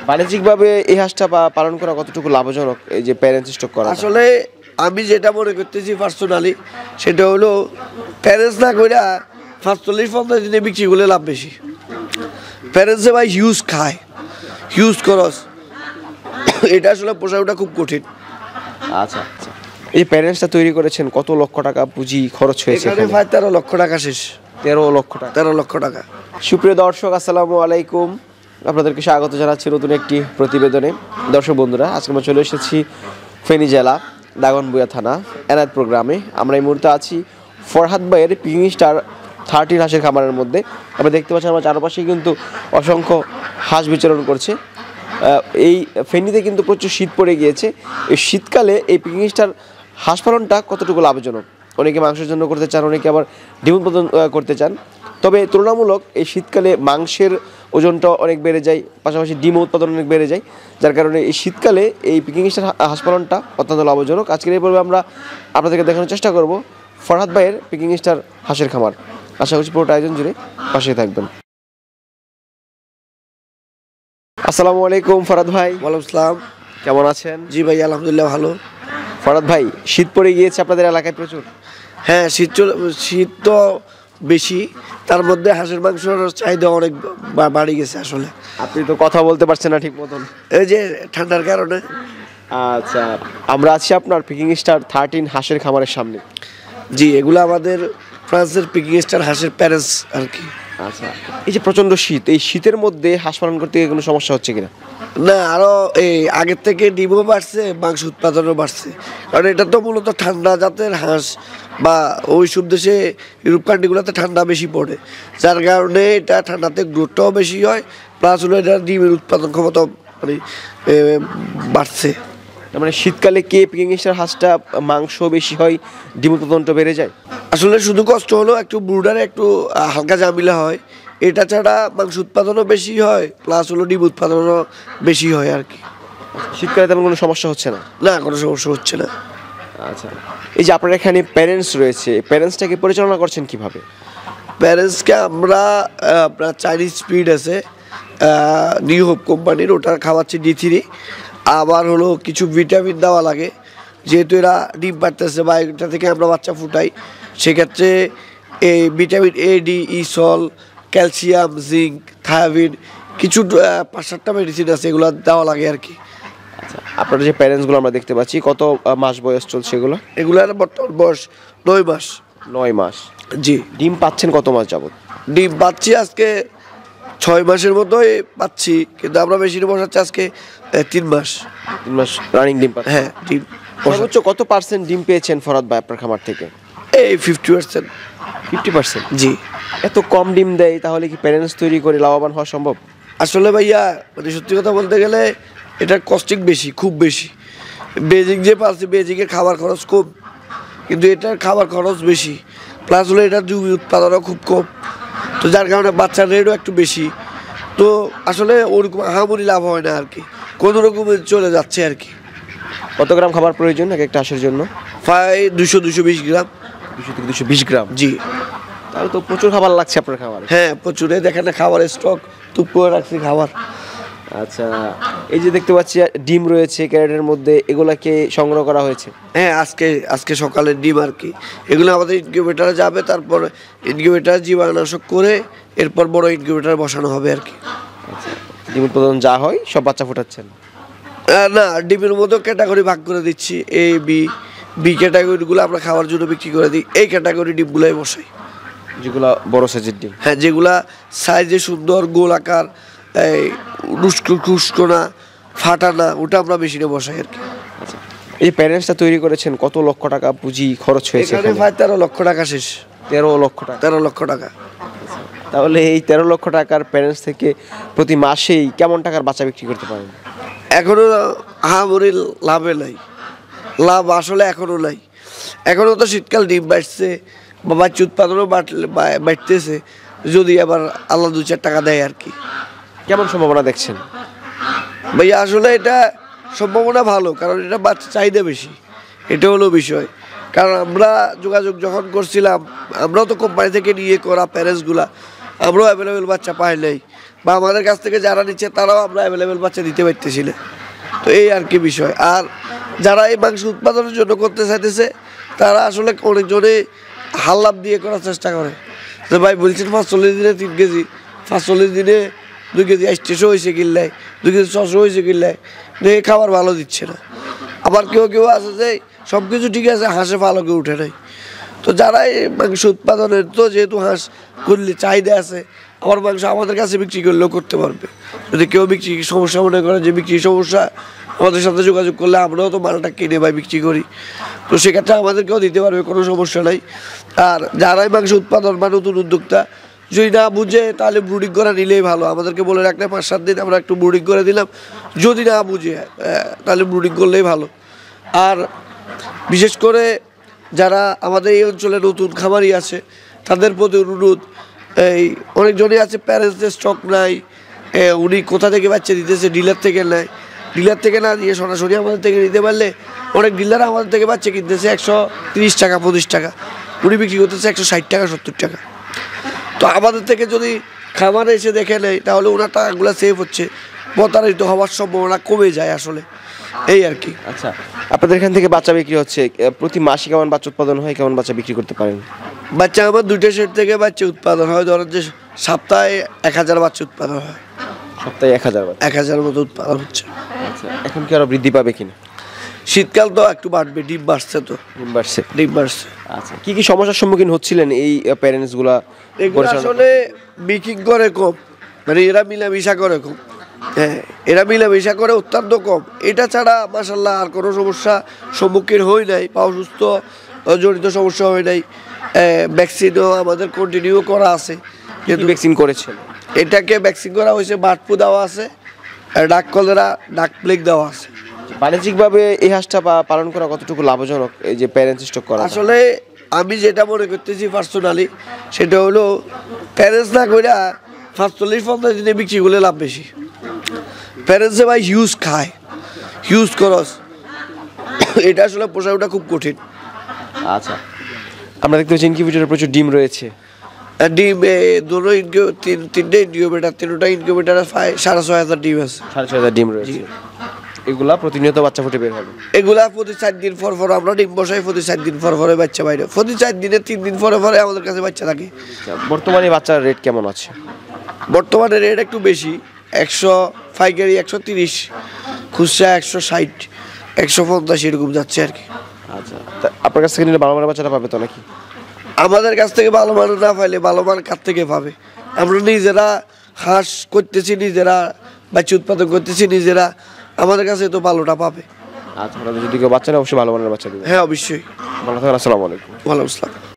বাণিজ্যিকভাবে এই হাঁসটা পালন করা কতটুকু লাভজনক, এই যে প্যারেন্টস স্টক করা? আসলে আমি যেটা মনে করতেছি পার্সোনালি, সেটা হলো প্যারেন্টস না কইরা ৪৫-৫০ দিনে বিক্রি করলে লাভ বেশি। প্যারেন্টসে ভাই হিউজ খায়, হিউজ খরচ, এটা আসলে পোষানোটা খুব কঠিন। আচ্ছা আচ্ছা, এই প্যারেন্টসটা তৈরি করেছেন, কত লক্ষ টাকা পুঁজি খরচ হয়েছে? এখানে প্রায় ১৩ লক্ষ টাকা শেষ। ১৩ লক্ষ টাকা? ১৩ লক্ষ টাকা। সুপ্রিয় দর্শক, আসসালামু আলাইকুম, আপনাদেরকে স্বাগত জানাচ্ছি নতুন একটি প্রতিবেদনে। দর্শক বন্ধুরা, আজকে আমরা চলে এসেছি ফেনী জেলা দাগনভূঞা থানা এনায়েত প্রোগ্রামে। আমরা এই মুহূর্তে আছি ফরহাদ ভাইয়ের পিকিং স্টার 13 হাঁসের খামারের মধ্যে। আমরা দেখতে পাচ্ছি আমার চারপাশেই কিন্তু অসংখ্য হাঁস বিচরণ করছে। এই ফেনীতে কিন্তু প্রচুর শীত পড়ে গিয়েছে। এই শীতকালে এই পিকিং স্টার হাঁস পালনটা কতটুকু লাভজনক? অনেকে মাংসের জন্য করতে চান, অনেকে আবার ডিম উৎপাদন করতে চান। তবে তুলনামূলক এই শীতকালে মাংসের ওজনটা অনেক বেড়ে যায়, পাশাপাশি ডিম উৎপাদন অনেক বেড়ে যায়, যার কারণে এই শীতকালে এই পিকিং স্টার হাঁস পালনটা অত্যন্ত লাভজনক। আজকের এই পর্বে আমরা আপনাদেরকে দেখানোর চেষ্টা করব ফরহাদ ভাইয়ের পিকিং স্টার হাঁসের খামার। আশা করছি পুরোটা আয়োজন জুড়ে পাশে থাকবেন। আসসালামু আলাইকুম ফরহাদ ভাই। ওয়ালাইকুম আসসালাম। কেমন আছেন? জি ভাই, আলহামদুলিল্লাহ ভালো। ফরহাদ ভাই, শীত পড়ে গিয়েছে আপনাদের এলাকায় প্রচুর? হ্যাঁ, শীত তো বেশি, তার মধ্যে হাঁসের মাংসের চাহিদা অনেক বাড়ি গেছে। আসলে আপনি তো কথা বলতে পারছেন না ঠিক মতন। এই যে ঠান্ডার কারণে। আচ্ছা, আমরা আছি আপনার পিকিং স্টার 13 হাঁসের খামারের সামনে। জি, এগুলো আমাদের ফ্রান্সের পিকিং স্টার হাঁসের প্যারেন্টস আর কি। আচ্ছা, এই যে প্রচণ্ড শীত, এই শীতের মধ্যে হাঁস পালন করতে গিয়ে কোনো সমস্যা হচ্ছে কিনা? না, আরও এই আগের থেকে ডিমও বাড়ছে, মাংস উৎপাদনও বাড়ছে। কারণ এটা তো মূলত ঠান্ডা জাতের হাঁস, বা ওই সব দেশে ইউরোপ কান্ট্রিগুলোতে ঠান্ডা বেশি পড়ে, যার কারণে এটা ঠান্ডাতে গ্রোথটাও বেশি হয়, প্লাস হলো এটা ডিমের উৎপাদন ক্ষমতা মানে বাড়ছে। মানে শীতকালে কে পিকিং স্টার হাঁসটা মাংস বেশি হয়, ডিম উৎপাদনটা বেড়ে যায়? আসলে শুধু কষ্ট হলো একটু ব্রুডারে একটু হালকা ঝামেলা হয়, এটা ছাড়া মাংস উৎপাদনও বেশি হয়, প্লাস হলো ডিম উৎপাদনও বেশি হয় আর কি। শীতকালে তেমন কোনো সমস্যা হচ্ছে না? না, কোনো সমস্যা হচ্ছে না। আচ্ছা, এই যে আপনার এখানে প্যারেন্টস রয়েছে, প্যারেন্টসটাকে পরিচালনা করছেন কিভাবে? প্যারেন্টসকে আমরা আপনার চাইনিজ স্পিড আছে নিউ হোপ কোম্পানির, ওটা খাওয়াচ্ছি D3। আবার হলো কিছু ভিটামিন দেওয়া লাগে, যেহেতু এরা ডিম পাড়তেছে বা এটা থেকে আমরা বাচ্চা ফুটাই, সেক্ষেত্রে এই ভিটামিন A, D, E, সল, ক্যালসিয়াম, জিঙ্ক, থায়াবিন, কিছু ৫-৭টা মেডিসিন আছে, এগুলো দেওয়া লাগে আর কি। আচ্ছা, আপনার যে প্যারেন্টসগুলো আমরা দেখতে পাচ্ছি, কত মাস বয়স চলছে এগুলো? এগুলোর বর্তমান বয়স ৯ মাস। 9 মাস। জি। ডিম পাচ্ছেন কত মাস যাবত? ডিম পাচ্ছি আজকে 6 মাসের মতোই পাচ্ছি, কিন্তু আমরা মেশিনে বসাচ্ছি আজকে 3 মাস। 3 মাস রানিং ডিম পাচ্ছেন? হ্যাঁ, ডিম সর্বোচ্চ কত পার্সেন্ট ডিম পেয়েছেন ফরহাদ ভাই আপনার খামার থেকে? এই 50%। 50%? জি। এত কম ডিম দেয়, তাহলে কি প্যারেন্টস তৈরি করে লাভবান হওয়া সম্ভব? আসলে ভাইয়া মানে সত্যি কথা বলতে গেলে এটার কস্টিং বেশি, খুব বেশি। বেজিং যে পাচ্ছি, বেজিংয়ের খাবার খরচ কম, কিন্তু এটার খাবার খরচ বেশি, প্লাস হলো এটার জমি উৎপাদনও খুব কম, তো যার কারণে বাচ্চার রেটও একটু বেশি। তো আসলে ওরকম আহামরি লাভ হয় না আর কি, কোনো রকমে চলে যাচ্ছে আর কি। কত গ্রাম খাবার প্রয়োজন এক একটা হাঁসের জন্য? প্রায় 200-220 গ্রাম। 200 থেকে 220 গ্রাম? জি। তাহলে তো প্রচুর খাবার লাগছে আপনার খাবারে। হ্যাঁ, প্রচুর। দেখেন না, খাবারের স্টক তুপ করে রাখছি খাবার। আচ্ছা, এই যে দেখতে পাচ্ছি ডিম রয়েছে ক্যারেটের মধ্যে, এগুলাকে সংগ্রহ করা হয়েছে? হ্যাঁ, আজকে সকালে ডিম আর কি। এগুলো আমাদের ইনকিউবেটারে যাবে, তারপর ইনকিউবেটার জীবাণুনাশক করে এরপর বড় ইনকিউবেটার বসানো হবে আর কি। আচ্ছা, ডিম উৎপাদন যা হয় সব বাচ্চা ফোটাচ্ছেন? না, ডিমের মতো ক্যাটাগরি ভাগ করে দিচ্ছি। বি ক্যাটাগরিগুলো আমরা খাওয়ার জন্য বিক্রি করে দিই, এই ক্যাটাগরি ডিমগুলোই বসাই, যেগুলো বড় সাইজের ডিম। হ্যাঁ, যেগুলা সাইজে সুন্দর, গোল আকার, এই খুশকো না, ফাটা না, ওটা আমরা মেশিনে বসাই আর কি। আচ্ছা, এই প্যারেন্টসটা তৈরি করেছেন, কত লক্ষ টাকা পুঁজি খরচ হয়েছে? এখানে প্রায় 13 লক্ষ টাকা শেষ। 13 লক্ষ টাকা? 13 লক্ষ টাকা। তাহলে এই 13 লক্ষ টাকার প্যারেন্টস থেকে প্রতি মাসেই কেমন টাকার বাচ্চা বিক্রি করতে পারেন? এখনো আহামরি লাভে নাই, লাভ আসলে এখনো নাই। এখনো তো শীতকাল ডিম বাড়ছে বা বাচ্চা উৎপাদনও বাড়তেছে, যদি আবার আল্লাহ 2-4 টাকা দেয় আর কি। কেমন সম্ভাবনা দেখছেন ভাইয়া? আসলে এটা সম্ভাবনা ভালো, কারণ এটা বাচ্চা চাহিদা বেশি, এটা হলো বিষয়। কারণ আমরা যোগাযোগ যখন করছিলাম, আমরাও তো কোম্পানি থেকে নিয়ে করা প্যারেন্টসগুলা, আমরাও অ্যাভেলেবেল বাচ্চা পাই নাই, বা আমাদের কাছ থেকে যারা নিচ্ছে তারাও আমরা অ্যাভেলেবেল বাচ্চা দিতে পারতেছি না। তো এই আর কি বিষয়। আর যারা এই মাংস উৎপাদনের জন্য করতে চাইতেছে তারা আসলে অনেকজনে হাল্লাপ দিয়ে করার চেষ্টা করে, যে ভাই বলছেন 45 দিনে 3 কেজি, 45 দিনে 2 কেজি 800 হয়েছে কিনলাই, 2 কেজি 600 হয়েছে কিনলাই, এই খাবার ভালো দিচ্ছে না। আবার কেউ কেউ আছে যে সব কিছু ঠিক আছে, হাঁসে ভালো কেউ উঠে নাই। তো যারা এই মাংস উৎপাদনের, তো যেহেতু হাঁস করলে চাহিদা আছে, আমার মাংস আমাদের কাছে বিক্রি করলেও করতে পারবে। যদি কেউ বিক্রি সমস্যা মনে করে যে বিক্রি সমস্যা, আমাদের সাথে যোগাযোগ করলে আমরাও তো মালটা কিনে বা বিক্রি করি, তো সেক্ষেত্রে আমাদেরকেও দিতে পারবে, কোনো সমস্যা নাই। আর যারাই মাংস উৎপাদন বা নতুন উদ্যোক্তা যদি না বুঝে তাহলে ব্রুডিং করা নিলেই ভালো। আমাদেরকে বলে রাখলে 5-7 দিন আমরা একটু ব্রুডিং করে দিলাম, যদি না বুঝে তাহলে ব্রুডিং করলেই ভালো। আর বিশেষ করে যারা আমাদের এই অঞ্চলে নতুন খামারি আছে তাদের প্রতি অনুরোধ, এই অনেকজনই আছে প্যারেন্টসদের স্টক নাই, উনি কোথা থেকে বাচ্চা দিতেছে, ডিলার থেকে নেয়, ডিলার থেকে না দিয়ে সরাসরি আমাদের থেকে নিতে পারলে, অনেক ডিলার আমাদের থেকে বাচ্চা কিনতেছে 130 টাকা 25 টাকা, উনি বিক্রি করতেছে 160 টাকা 70 টাকা। তো আমাদের থেকে যদি খামারে এসে দেখে নেয় তাহলে ওনার টাকাগুলো সেভ হচ্ছে, প্রতারিত হওয়ার সম্ভাবনা কমে যায় আসলে, এই আর কি। আচ্ছা, আপনাদের এখান থেকে বাচ্চা বিক্রি হচ্ছে, প্রতি মাসে কেমন বাচ্চা উৎপাদন হয়, কেমন বাচ্চা বিক্রি করতে পারেন? বাচ্চা আমার 2টা সেট থেকে বাচ্চা উৎপাদন হয়, ধরেন যে সপ্তাহে 1000 বাচ্চা উৎপাদন হয়, সপ্তাহে 1000 বাচ্চা। 1000 মতো উৎপাদন হচ্ছে। আচ্ছা, এখন কি আরো বৃদ্ধি পাবে কিনা? শীতকাল তো একটু বাড়বে, ডিম বাড়ছে, তো ডিম বাড়ছে। ডিম বাড়ছে। আচ্ছা, কি কি সমস্যার সম্মুখীন হচ্ছিলেন এই প্যারেন্টসগুলা? এগুলো আসলে বিকিং করে কম, মানে এরা মিলামিশা করে কম, হ্যাঁ এরা মিলামিশা করে অত্যন্ত কম। এটা ছাড়া মাশাল্লাহ আর কোনো সমস্যা সম্মুখীন হই নাই, বা অসুস্থ জড়িত সমস্যা হয় নাই। ভ্যাকসিনও আমাদের কন্টিনিউ করা আছে। যেহেতু ভ্যাকসিন করেছেন, এটাকে ভ্যাকসিন করা হয়েছে, বার্ড ফ্লু দেওয়া আছে, ডাক কলেরা, ডাক প্লেগ দেওয়া আছে। বাণিজ্যিকভাবে এই হাঁসটা পালন করা কতটুকু লাভজনক, এই যে প্যারেন্টস স্টক করা? আসলে আমি যেটা মনে করতেছি পার্সোনালি, সেটা হলো প্যারেন্টস না করে 45-50 দিনে বিক্রি করলে লাভ বেশি। প্যারেন্টসে ভাই হিউজ খায়, হিউজ খরচ, এটা আসলে পোষানোটা খুব কঠিন। আচ্ছা, আমরা দেখতে পাচ্ছি ইনকিউবেটরে প্রচুর ডিম রয়েছে। ডিম দুটো তিনটে ইনকিউবেটার, তিনটা ইনকিউবেটারে 6500 ডিম আছে। 6500 ডিম রয়েছে। এগুলা প্রতিনিয়ত বাচ্চা ফুটে বের হবে? এগুলা প্রতি 4 দিন পর পর আমরা ডিম বসাই, প্রতি 4 দিন পর পরে বাচ্চা বাইরে, প্রতি 4 দিনে 3 দিন পরে পরে আমাদের কাছে বাচ্চা থাকে। বর্তমানে বাচ্চার রেট কেমন আছে? বর্তমানে রেট একটু বেশি, 100 পাইকারি 130, খুচরা 160, 150 এরকম যাচ্ছে আর কি। আচ্ছা, আপনার কাছ থেকে নিলে ভালো মানের বাচ্চাটা পাবে তো নাকি? আমাদের কাছ থেকে ভালো মান না পাইলে ভালো মান কার থেকে পাবে? আমরা নিজেরা হাঁস করতেছি, নিজেরা বাচ্চা উৎপাদন করতেছি নিজেরা, আমাদের কাছে তো ভালোটা পাবে। আচ্ছা, যদি কেউ বাচ্চা নেয় অবশ্যই ভালো মানের বাচ্চা দেবে। হ্যাঁ অবশ্যই। ভালো থাকেন, আসসালামু আলাইকুম। ওয়ালাইকুম আসসালাম।